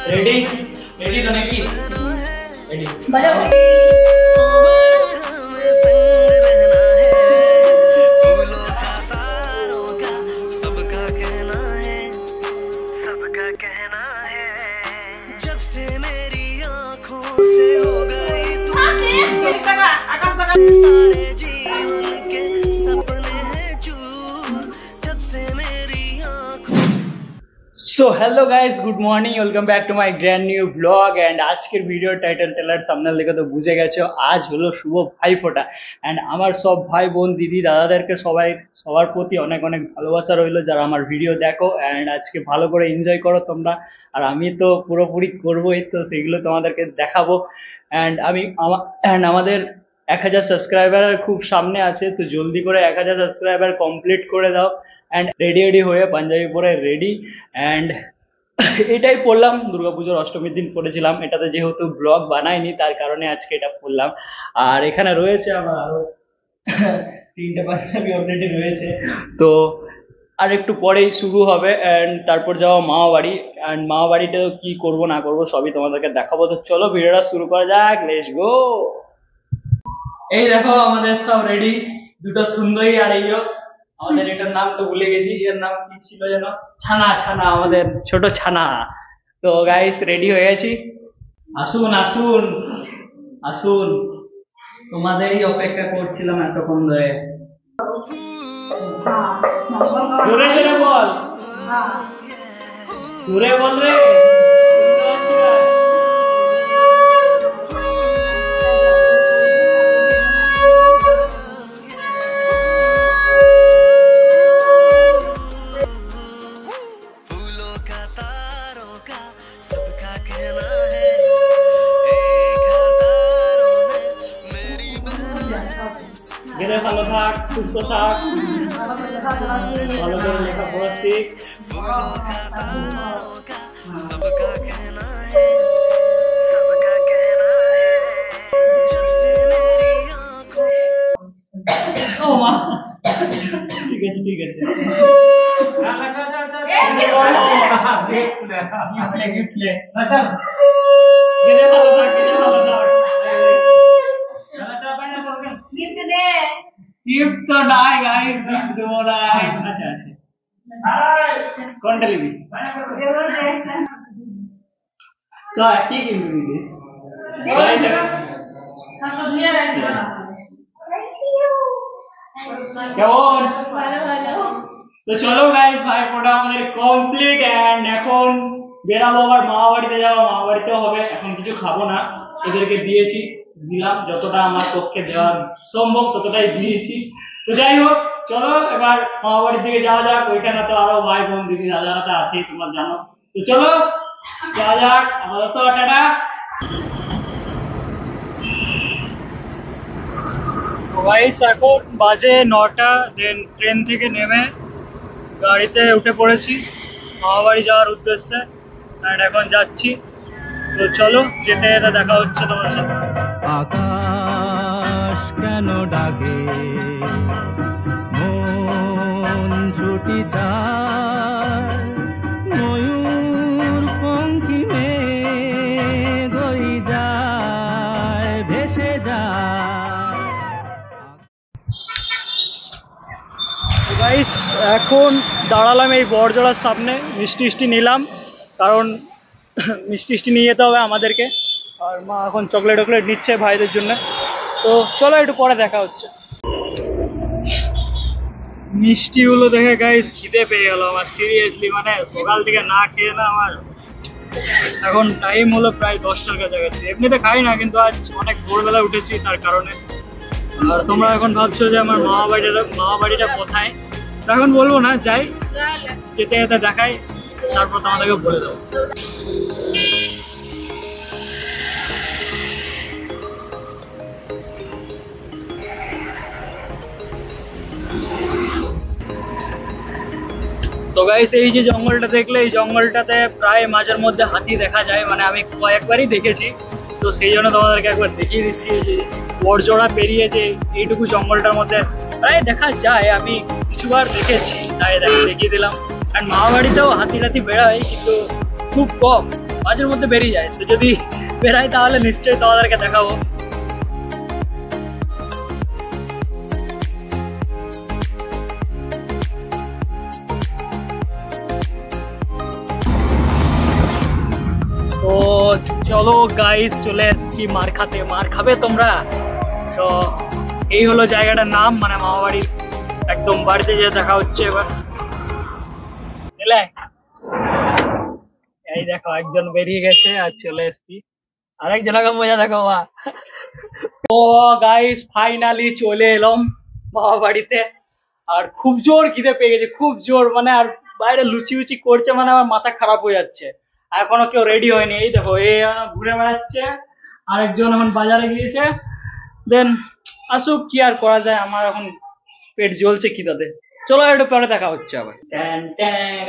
Ready ready तो नहीं ready बजाओ। जब से मेरी आँखों से हो गई तू सारे जीवन के सपने हैं चूर जब से मेरी आँखों। So hello guys, good morning, welcome back to my grand new blog. And आजকের ভিডিও টাইটেল টেলার থাম্বনেল দেখে তো বুঝে গেছো আজ হলো শুভ ভাইফোঁটা। এন্ড আমার সব ভাই বোন দিদি দাদাদেরকে সবার প্রতি অনেক অনেক ভালোবাসা রইলো যারা আমার ভিডিও দেখো। এন্ড আজকে ভালো করে এনজয় করো তোমরা, আর আমি তো পুরোপুরি করবোই, তো সেগুলো তোমাদেরকে দেখাবো। এন্ড আমাদের 1000 সাবস্ক্রাইবার খুব সামনে আছে, তো জলদি করে 1000 সাবস্ক্রাইবার কমপ্লিট করে দাও। অ্যান্ড রেডি হয়ে পাঞ্জাবি পরে রেডি। অ্যান্ড এটাই পরলাম, দুর্গাপুজোর অষ্টমীর দিন পরেছিলাম, এটাতে যেহেতু ব্লগ বানাইনি তার কারণে আজকে এটা পরলাম। আর এখানে রয়েছে আমার আরো 3টে পাঞ্জাবি অলরেডি রয়েছে, তো আর একটু পরেই শুরু হবে। অ্যান্ড তারপর যাওয়া মামা বাড়ি। অ্যান্ড মামা বাড়িতে কি করবো না করবো সবই তোমাদেরকে দেখাবো। তো চলো ভিডিওটা শুরু করা যাক, লেটস গো। এই দেখো আমাদের সব রেডি, দুটো সুন্দরী আর এইও আমাদের এটার নাম তো ভুলে গেছি, এর নাম কি ছিল যেন, ছানা ছানা, আমাদের ছোট ছানা। তো গাইস রেডি হয়ে গেছি, আসুন আসুন আসুন, তোমাদেরই অপেক্ষা করছিলাম এতক্ষণ ধরে। জোরে জোরে বল, জোরে বল রে। গেলে ভালো থাক, সুস্থ থাক, ভালো করে লেখাপড়া শিখ। सबका कहना है, सबका कहना है जब से मेरी आँखों। ও মা, ঠিক আছে ঠিক আছে। গেলে ভালো থাক, গেলে ভালো থাক। गिफ्ट तो নাই গাইস, गिफ्ट দেবো না। আচ্ছা আচ্ছা, কোনটা নিবি? তো কি কিনবি দিস? কেমন? তো চলো গাইস, ভাইফোঁটা আমাদের কমপ্লিট। এন্ড এখন বেরাবো আবার মামা বাড়িতে যাবো, মামা বাড়িতেও হবে। এখন কিছু খাবো না, এদেরকে দিলাম যতটা আমার পক্ষে দেওয়া সম্ভব ততটাই দিয়েছি। তো যাই হোক, চলো এবার মামা বাড়ির দিকে যাওয়া যাক। ওইখানে তো আরো ভাই বোন দিদি দাদারা তো আছেই, তোমরা জানো। তো চলো যাওয়া যাক, আমাদের তো টাটা। গাইস এখন বাজে 9টা। দেন ট্রেন থেকে নেমে গাড়িতে উঠে পড়েছি মামা বাড়ি যাওয়ার উদ্দেশ্যে। অ্যান্ড এখন যাচ্ছি, তো চলো যেতে যেতে দেখা হচ্ছে তোমার সাথে। আকাশ কেন ডাকে, মন ছুটি যায়, ময়ূর পঙ্খী মেঘ হয়ে যায়, ভেসে যায়। গাইস এখন দাঁড়ালাম এই বড়জোড়ার সামনে, মিষ্টি নিলাম, কারণ মিষ্টি নিয়ে যেতে হবে আমাদেরকে। আর মা এখন চকলেট নিচ্ছে ভাইদের জন্য। তো চলো একটু পরে দেখা হচ্ছে। মিষ্টিগুলো দেখে গাইস খিদে পেয়ে গেল আমার, সিরিয়াসলি, মানে সকাল থেকে না খেয়ে না আমার। এখন টাইম হলো প্রায় 10টার কাছাকাছি। এমনিতে খাই না, কিন্তু আজ অনেক ভোরবেলা উঠেছি তার কারণে। আর তোমরা এখন ভাবছো যে আমার মামা বাড়িটা কোথায়, তো এখন বলবো না, যাই যেতে যেতে দেখাই, তারপর তোমাদেরকে বলে দেবো। তো গাইস এই যে জঙ্গলটা দেখলে, এই জঙ্গলটাতে প্রায় মাঝের মধ্যে হাতি দেখা যায়, মানে আমি কয়েকবারই দেখেছি। তো সেই জন্য তোমাদেরকে একবার দেখিয়ে দিচ্ছি যে বড়জোড়া পেরিয়ে যে এইটুকু জঙ্গলটার মধ্যে প্রায় দেখা যায়, আমি কিছুবার দেখেছি, তাই দেখিয়ে দিলাম। আর মামা বাড়িতেও হাতি বেড়ায়, কিন্তু খুব কম, মাঝের মধ্যে বেরিয়ে যায়, তো যদি বেরাই তাহলে নিশ্চয়ই তোমাদেরকে দেখাবো। তো চলো গাইস, চলে এসেছি মার খাতে। মার খাবে তোমরা? তো এই হলো জায়গাটার নাম, মানে মামা বাড়ির একদম বাড়িতে যে দেখা হচ্ছে এবার। চলে এই দেখো, একজন বেরিয়ে গেছে আর চলে এসেছি আরেকজনকে। মজা দেখো মা। তো গাইস ফাইনালি চলে এলাম মামা বাড়িতে, আর খুব জোর খিদে পেয়ে গেছে, খুব জোর, মানে আর বাইরে লুচি উচি করছে, মানে আমার মাথা খারাপ হয়ে যাচ্ছে। এখনো কেউ রেডি হয়নি, এই দেখো এই ঘুরে বেড়াচ্ছে, আরেকজন এখন বাজারে গিয়েছে। দেন আসুক, কি আর করা যায়, আমার এখন পেট জ্বলছে খিদাতে। চলো একটু পরে দেখা হচ্ছে আবার।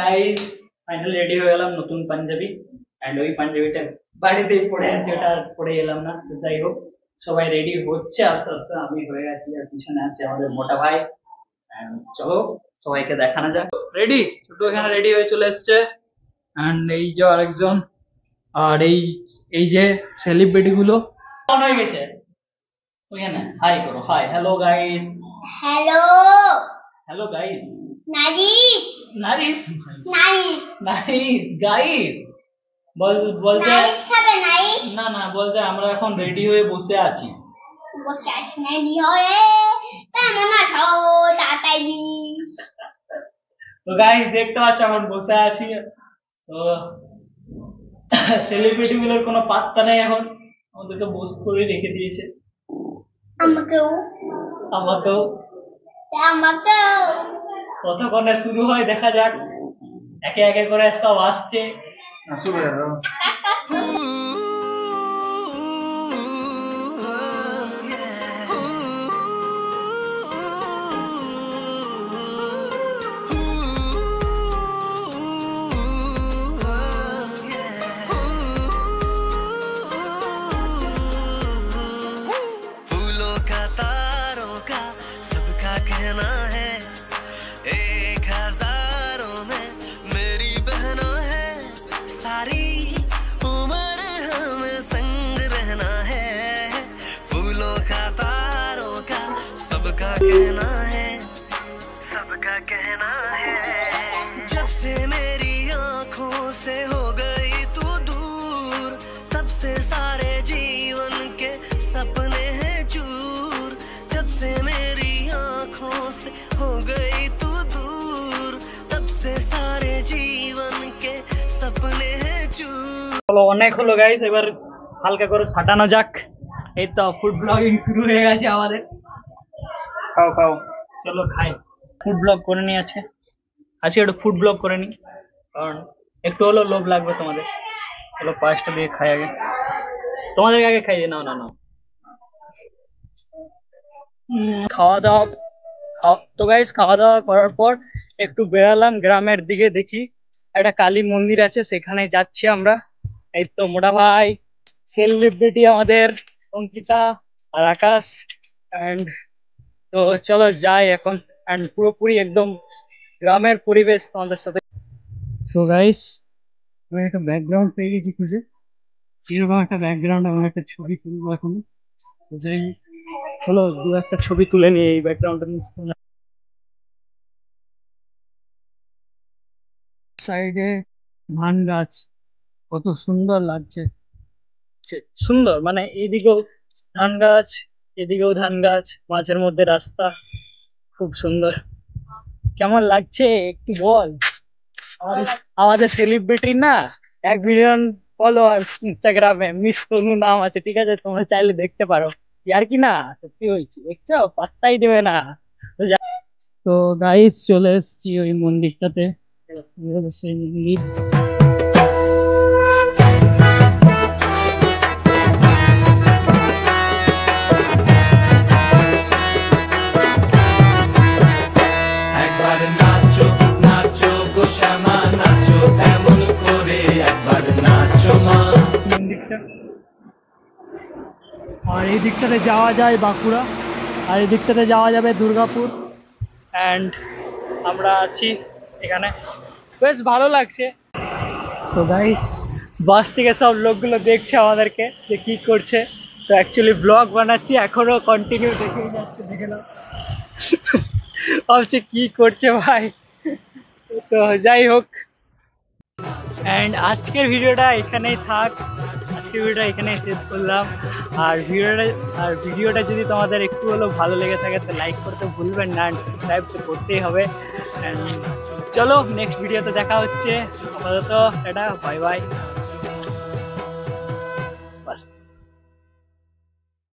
গাইস ফাইনালি রেডি হয়ে গেলাম, নতুন পাঞ্জাবি, এন্ড ওই পাঞ্জাবিটা বাড়িতেই পড়ে আছে, ওটা আর পরে এলাম না। তো যাই হোক, সবাই রেডি হচ্ছে আস্তে আস্তে, আমি হয়ে গেছি, আর পিছনে আছে আমাদের মোটা ভাই। চলো সবাইকে দেখানো যাক। রেডি, ছোট এখানে রেডি হয়ে চলে এসছে, এন্ড এই যে আরেকজন, আর এই যে সেলিব্রিটি গুলো অন হয়ে গেছে ওইখানে। হাই করো, hi, hello guys. Hello hello guys. Nourish nourish nourish nourish guys বলছে নারিশ খাবে নারিশ না না, বলছে আমরা এখন রেডি হয়ে বসে আছি। বসে আসি না দি হরে তা মামা ছাও তাড়াতাড়ি। তো গাইস দেখতে পাচ্ছ এখন বসে আছি। তো সেলিব্রিটি গুলোর কোনো পাত্তা নেই এখন, আমাদেরকে বস করে রেখে দিয়েছে। আমাকেও আমাকেও। আমাকেও কতক্ষণে শুরু হয় দেখা যাক, একে একে করে সব আসছে। শুরু হয়ে গেল। फूलों का तारों का सबका कहना है, 1000 में मेरी बहना है, सारी उम्र हमें संग रहना है। फूलों का तारों का सबका कहना है, सबका कहना है। जब से मेरी आंखों से हो गई तू दूर, तब से सारे जीवन के सपने हैं चूर। जब से मेरी आंखों से हो गई तू दूर, तब से सारे जीवन के सपने हैं चूर। চলো অনেক হলো গাইস, এবার হালকা করে সাটানো যাক। এই তো ফুড ব্লগিং শুরু হয়ে গেছে আমাদের। খাও খাও, চলো খাই। ফুড ব্লগ করে নি আজকে একটু ফুড ব্লগ করে নি, কারণ একটু হলো লোভ লাগবে তোমাদের। চলো পাঁচটা দিয়ে খাই আগে, তোমাদেরকে আগে খাইয়ে। নাও না নাও। খাওয়া দাওয়া তো গাইস, খাওয়া দাওয়া করার পর একটু বেরালাম গ্রামের দিকে, দেখি একটা কালী মন্দির আছে, সেখানে যাচ্ছি আমরা। এই তো মোটা ভাই, সেলিব্রিটি আমাদের অঙ্কিতা আর আকাশ, এন্ড তো চলো যাই এখন, এন্ড পুরোপুরি একদম গ্রামের পরিবেশ তোমাদের সাথে। তো গাইস আমি একটা ব্যাকগ্রাউন্ড পেয়ে গেছি খুঁজে, এরকম একটা ব্যাকগ্রাউন্ড, আমার একটা ছবি তুলবো এখন। যাই চলো দু একটা ছবি তুলে নিয়ে এই ব্যাকগ্রাউন্ডটা। সাইডে ধান গাছ, কত সুন্দর লাগছে, সুন্দর, মানে এইদিকেও ধান গাছ, এদিকেও ধান গাছ, মাঝের মধ্যে রাস্তা, খুব সুন্দর। কেমন লাগছে একটু বল। আমাদের সেলিব্রিটি না 1 মিলিয়ন ফলোয়ার ইনস্টাগ্রামে, মিস তনু নাম আছে, ঠিক আছে, তোমরা চাইলে দেখতে পারো। আর কি না, সত্যি হয়েছে, দেখছো, পাত্তাই দেবে না। তো গাইস চলে এসেছি ওই মন্দিরটাতে, সেই মন্দির। একবার নাচো নাচো গো শ্যামা নাচো, এমন করে একবার নাচো মা। মন্দিরটা, আর এই দিকটাতে যাওয়া যায় বাঁকুড়া, আর এই দিকটাতে যাওয়া যাবে দুর্গাপুর। অ্যান্ড আমরা আছি এখানে, বেশ ভালো লাগছে। তো গাইস বাস থেকে সব লোকগুলো দেখছে আমাদেরকে যে কি করছে। তো অ্যাকচুয়ালি ব্লগ বানাচ্ছি, এখনো কন্টিনিউ দেখেই যাচ্ছে, দেখে নাও। ভাবছে কি করছে ভাই। তো যাই হোক, অ্যান্ড আজকের ভিডিওটা এখানেই থাক। আজকের ভিডিওটা এখানেই শেষ করলাম। আর ভিডিওটা যদি তোমাদের একটু হলেও ভালো লেগে থাকে তো লাইক করতে ভুলবেন না, অ্যান্ড সাবস্ক্রাইব তো করতেই হবে। অ্যান্ড চলো নেক্সট ভিডিওতে দেখা হচ্ছে। আপাতত টাটা, বাই বাই।